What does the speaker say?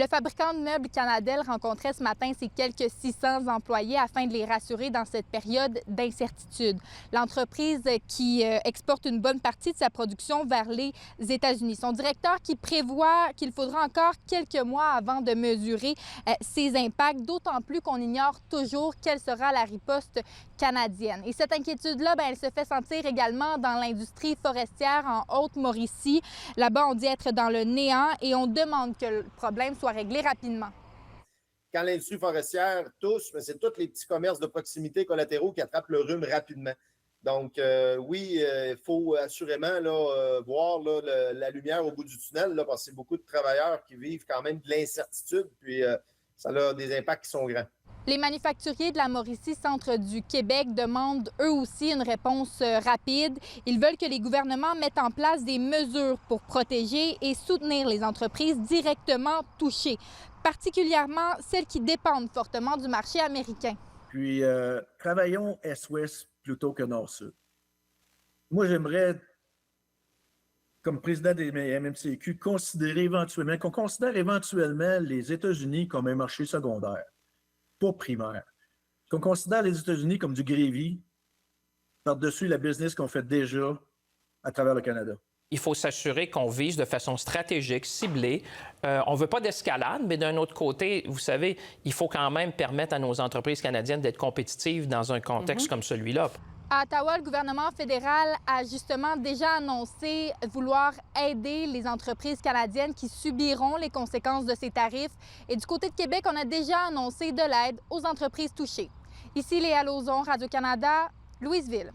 Le fabricant de meubles Canadel rencontrait ce matin ses quelques 600 employés afin de les rassurer dans cette période d'incertitude. L'entreprise qui exporte une bonne partie de sa production vers les États-Unis. Son directeur qui prévoit qu'il faudra encore quelques mois avant de mesurer ses impacts, d'autant plus qu'on ignore toujours quelle sera la riposte canadienne. Et cette inquiétude-là, elle se fait sentir également dans l'industrie forestière en Haute-Mauricie. Là-bas, on dit être dans le néant et on demande que le problème soit réglé rapidement. Quand l'industrie forestière touche, c'est tous les petits commerces de proximité collatéraux qui attrapent le rhume rapidement. Donc, oui, il faut assurément voir la lumière au bout du tunnel, parce que c'est beaucoup de travailleurs qui vivent quand même de l'incertitude, puis ça a des impacts qui sont grands. Les manufacturiers de la Mauricie, centre du Québec, demandent eux aussi une réponse rapide. Ils veulent que les gouvernements mettent en place des mesures pour protéger et soutenir les entreprises directement touchées, particulièrement celles qui dépendent fortement du marché américain. Puis, travaillons Est-Ouest plutôt que Nord-Sud. Moi, j'aimerais, comme président des MMCQ, qu'on considère éventuellement les États-Unis comme un marché secondaire, pas primaire. Qu'on considère les États-Unis comme du gravy par-dessus la business qu'on fait déjà à travers le Canada. Il faut s'assurer qu'on vise de façon stratégique, ciblée. On ne veut pas d'escalade, mais d'un autre côté, vous savez, il faut quand même permettre à nos entreprises canadiennes d'être compétitives dans un contexte comme celui-là. À Ottawa, le gouvernement fédéral a justement déjà annoncé vouloir aider les entreprises canadiennes qui subiront les conséquences de ces tarifs. Et du côté de Québec, on a déjà annoncé de l'aide aux entreprises touchées. Ici Léa Lauzon, Radio-Canada, Louisville.